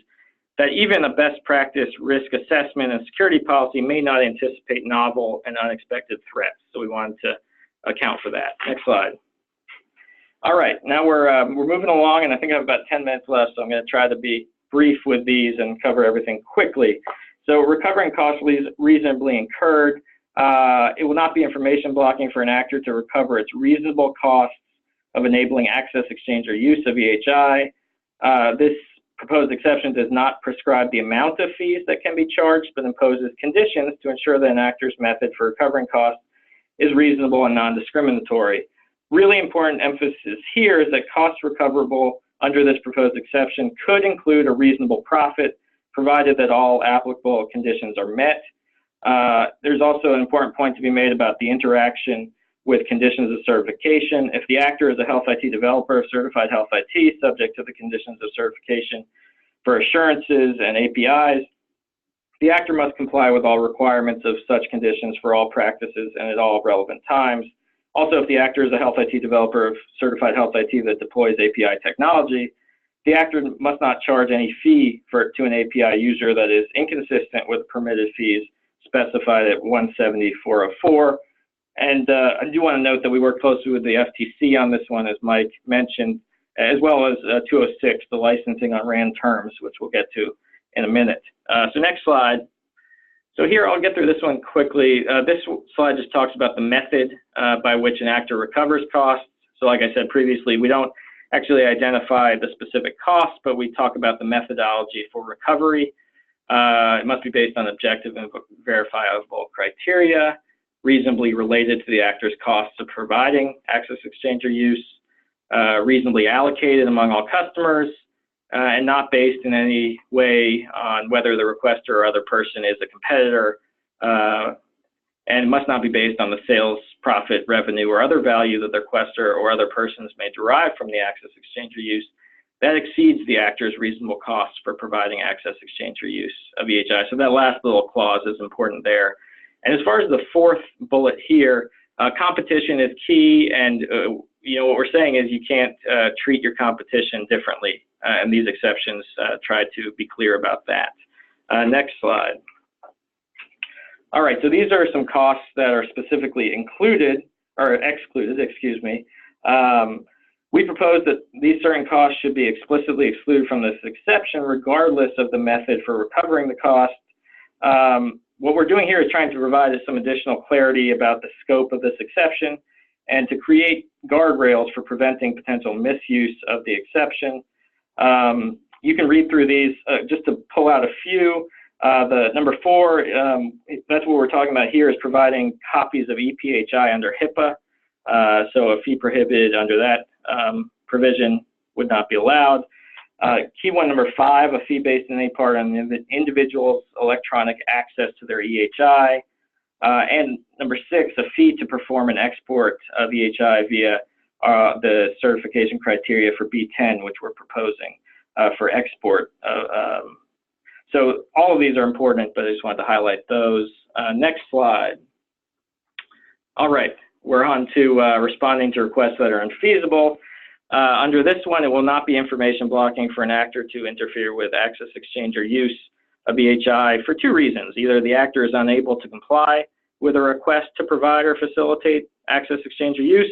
that even a best practice risk assessment and security policy may not anticipate novel and unexpected threats. So we wanted to account for that. Next slide. All right, now we're moving along, and I think I have about 10 minutes left, so I'm going to try to be brief with these and cover everything quickly. So recovering costs reasonably incurred. It will not be information blocking for an actor to recover its reasonable costs of enabling access, exchange, or use of EHI. This proposed exception does not prescribe the amount of fees that can be charged, but imposes conditions to ensure that an actor's method for recovering costs is reasonable and non-discriminatory. Really important emphasis here is that costs recoverable under this proposed exception could include a reasonable profit, provided that all applicable conditions are met. There's also an important point to be made about the interaction with conditions of certification. If the actor is a health IT developer, certified health IT, subject to the conditions of certification for assurances and APIs, the actor must comply with all requirements of such conditions for all practices and at all relevant times. Also, if the actor is a health IT developer of certified health IT that deploys API technology, the actor must not charge any fee to an API user that is inconsistent with permitted fees specified at 170.404. And I do want to note that we work closely with the FTC on this one, as Mike mentioned, as well as 206, the licensing on RAND terms, which we'll get to in a minute. So next slide. So here, I'll get through this one quickly. This slide just talks about the method by which an actor recovers costs. So like I said previously, we don't actually identify the specific costs, but we talk about the methodology for recovery. It must be based on objective and verifiable criteria, reasonably related to the actor's costs of providing access, exchange, or use, reasonably allocated among all customers, and not based in any way on whether the requester or other person is a competitor, and it must not be based on the sales, profit, revenue, or other value that the requester or other persons may derive from the access, exchange, or use that exceeds the actor's reasonable costs for providing access, exchange, or use of EHI. So that last little clause is important there. And as far as the fourth bullet here, competition is key, and what we're saying is you can't treat your competition differently, and these exceptions try to be clear about that. Next slide. All right, so these are some costs that are specifically excluded. We propose that these certain costs should be explicitly excluded from this exception, regardless of the method for recovering the cost. What we're doing here is trying to provide us some additional clarity about the scope of this exception and to create guardrails for preventing potential misuse of the exception. You can read through these just to pull out a few. The number 4, that's what we're talking about here, is providing copies of EPHI under HIPAA. So a fee prohibited under that provision would not be allowed. Key one number 5, a fee based in any part on the individual's electronic access to their EHI. And number 6, a fee to perform an export of EHI via the certification criteria for B10, which we're proposing for export. So all of these are important, but I just wanted to highlight those. Next slide. All right, we're on to responding to requests that are unfeasible. Under this one, it will not be information blocking for an actor to interfere with access, exchange, or use of EHI for 2 reasons. Either the actor is unable to comply with a request to provide or facilitate access, exchange, or use,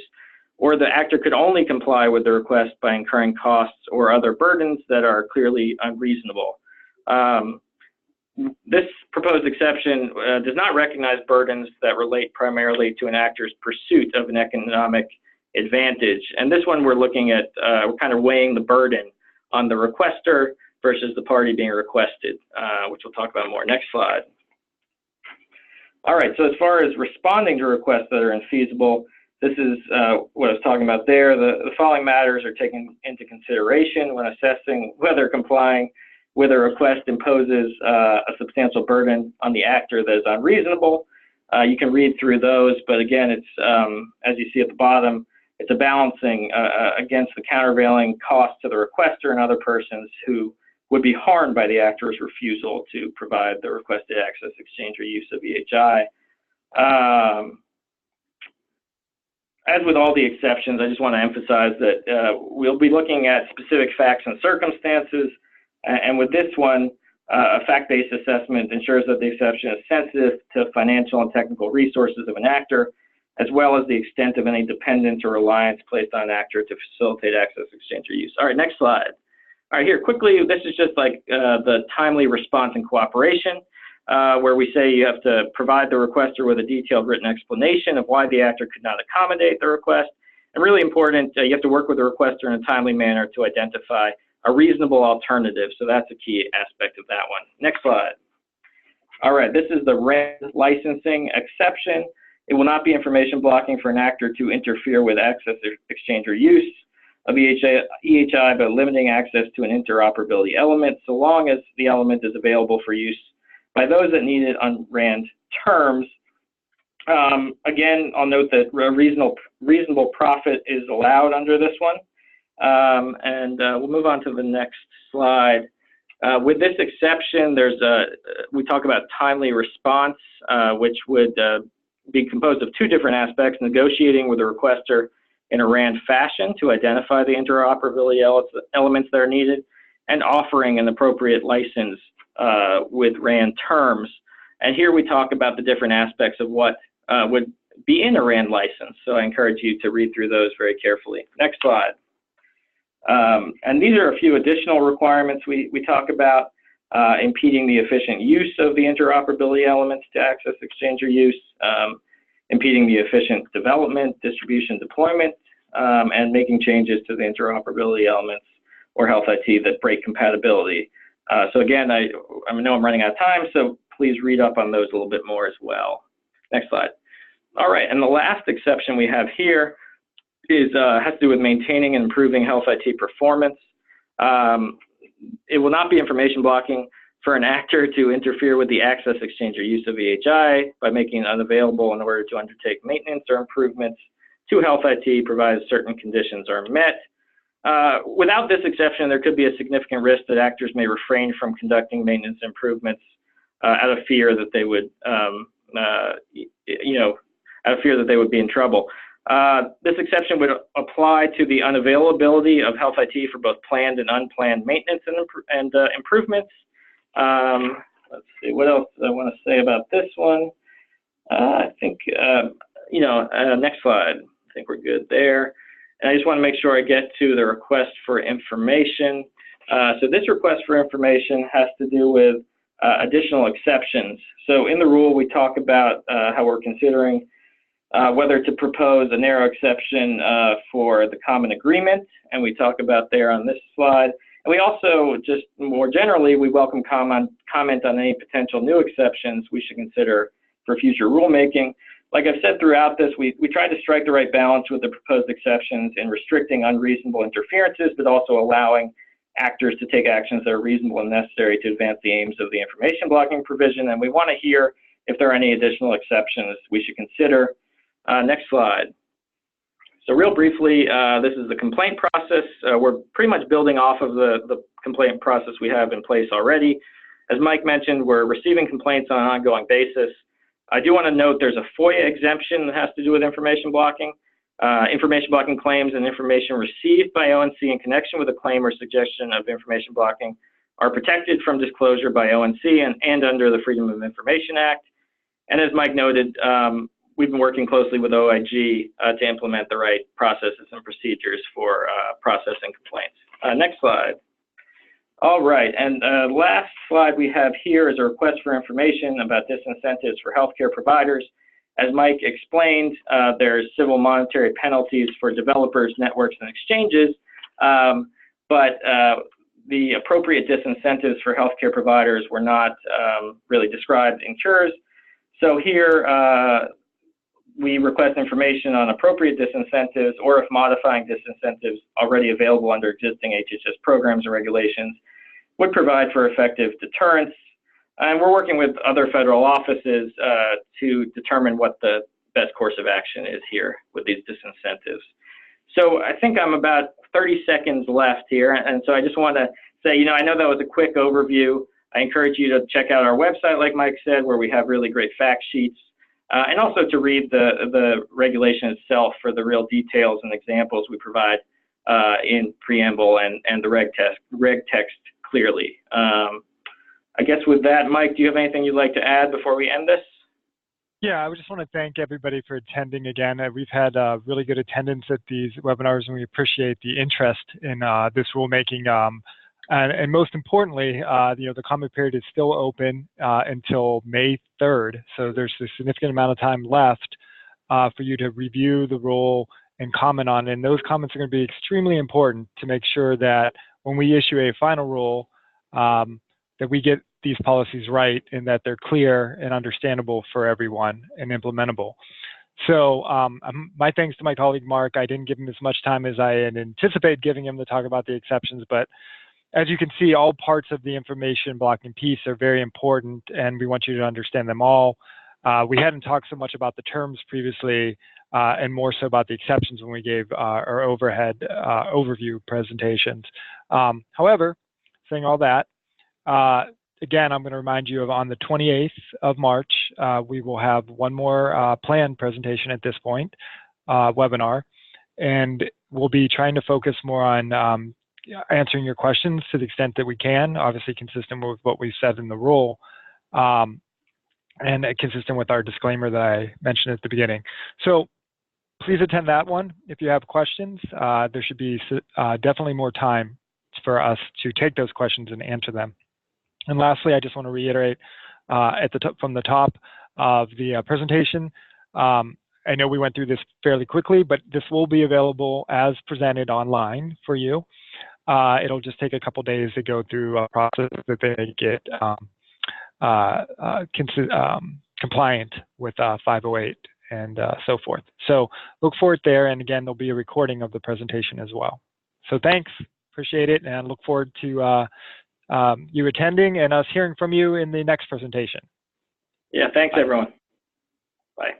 or the actor could only comply with the request by incurring costs or other burdens that are clearly unreasonable. This proposed exception does not recognize burdens that relate primarily to an actor's pursuit of an economic advantage. And this one we're looking at, we're kind of weighing the burden on the requester versus the party being requested, which we'll talk about more. Next slide. All right, so as far as responding to requests that are infeasible, this is what I was talking about there. The following matters are taken into consideration when assessing whether complying with a request imposes a substantial burden on the actor that is unreasonable. You can read through those, but again, it's, as you see at the bottom, it's a balancing against the countervailing cost to the requester and other persons who would be harmed by the actor's refusal to provide the requested access, exchange, or use of EHI. As with all the exceptions, I just want to emphasize that we'll be looking at specific facts and circumstances, and with this one, a fact-based assessment ensures that the exception is sensitive to financial and technical resources of an actor, as well as the extent of any dependence or reliance placed on an actor to facilitate access, exchange, or use. All right, next slide. All right, here, quickly, this is just like the timely response and cooperation, where we say you have to provide the requester with a detailed written explanation of why the actor could not accommodate the request. And really important, you have to work with the requester in a timely manner to identify a reasonable alternative. So that's a key aspect of that one. Next slide. All right, this is the RAND licensing exception. It will not be information blocking for an actor to interfere with access, exchange, or use of EHI by limiting access to an interoperability element, so long as the element is available for use by those that need it on RAND terms. Again, I'll note that reasonable profit is allowed under this one. We'll move on to the next slide. With this exception, we talk about timely response, which would be composed of two different aspects: negotiating with the requester in a RAND fashion to identify the interoperability elements that are needed, and offering an appropriate license with RAND terms. And here we talk about the different aspects of what would be in a RAND license. So I encourage you to read through those very carefully. Next slide. And these are a few additional requirements we talk about: impeding the efficient use of the interoperability elements to access, exchange, or use, impeding the efficient development, distribution, deployment, and making changes to the interoperability elements or health IT that break compatibility. So again, I know I'm running out of time, so please read up on those a little bit more as well. Next slide. All right, and the last exception we have here is has to do with maintaining and improving health IT performance. It will not be information blocking for an actor to interfere with the access, exchange, or use of EHI by making it unavailable in order to undertake maintenance or improvements to health IT, provided certain conditions are met. Without this exception, there could be a significant risk that actors may refrain from conducting maintenance improvements out of fear that they would, out of fear that they would be in trouble. This exception would apply to the unavailability of health IT for both planned and unplanned maintenance and improvements. Let's see, what else I want to say about this one. I think, next slide. I think we're good there. And I just want to make sure I get to the request for information. So this request for information has to do with additional exceptions. So in the rule, we talk about how we're considering whether to propose a narrow exception for the common agreement, and we talk about there on this slide. And we also, just more generally, we welcome comment on any potential new exceptions we should consider for future rulemaking. Like I've said throughout this, we try to strike the right balance with the proposed exceptions in restricting unreasonable interferences, but also allowing actors to take actions that are reasonable and necessary to advance the aims of the information blocking provision. And we want to hear if there are any additional exceptions we should consider. Next slide. So real briefly, this is the complaint process. We're pretty much building off of the complaint process we have in place already. As Mike mentioned, we're receiving complaints on an ongoing basis. I do want to note there's a FOIA exemption that has to do with information blocking. Information blocking claims and information received by ONC in connection with a claim or suggestion of information blocking are protected from disclosure by ONC and under the Freedom of Information Act. And as Mike noted, we've been working closely with OIG to implement the right processes and procedures for processing complaints. Next slide. All right, and last slide we have here is a request for information about disincentives for healthcare providers. As Mike explained, there's civil monetary penalties for developers, networks, and exchanges, but the appropriate disincentives for healthcare providers were not really described in CURES. So here, we request information on appropriate disincentives or if modifying disincentives already available under existing HHS programs or regulations would provide for effective deterrence. And we're working with other federal offices to determine what the best course of action is here with these disincentives. So I think I'm about 30 seconds left here, and so I just want to say, I know that was a quick overview. I encourage you to check out our website, like Mike said, where we have really great fact sheets, and also to read the regulation itself for the real details and examples we provide in preamble and the reg text clearly. I guess with that, Mike, do you have anything you'd like to add before we end this? Yeah, I just want to thank everybody for attending again. We've had really good attendance at these webinars, and we appreciate the interest in this rulemaking. And most importantly, the comment period is still open until May 3rd. So there's a significant amount of time left for you to review the rule and comment on it. And those comments are going to be extremely important to make sure that when we issue a final rule, that we get these policies right and that they're clear and understandable for everyone and implementable. So my thanks to my colleague, Mark. I didn't give him as much time as I had anticipated giving him to talk about the exceptions, but as you can see, all parts of the information blocking piece are very important, and we want you to understand them all. We hadn't talked so much about the terms previously, and more so about the exceptions when we gave our overview presentations. However, saying all that, again, I'm going to remind you of on the 28th of March, we will have one more planned presentation at this point, webinar, and we'll be trying to focus more on answering your questions to the extent that we can, obviously consistent with what we said in the rule, and consistent with our disclaimer that I mentioned at the beginning. So please attend that one. If you have questions, there should be definitely more time for us to take those questions and answer them. And lastly, I just want to reiterate from the top of the presentation, I know we went through this fairly quickly, but this will be available as presented online for you. It'll just take a couple days to go through a process that they get compliant with 508 and so forth. So look for it there, and again, there'll be a recording of the presentation as well. So thanks, appreciate it, and look forward to you attending and us hearing from you in the next presentation. Yeah, thanks everyone. Bye.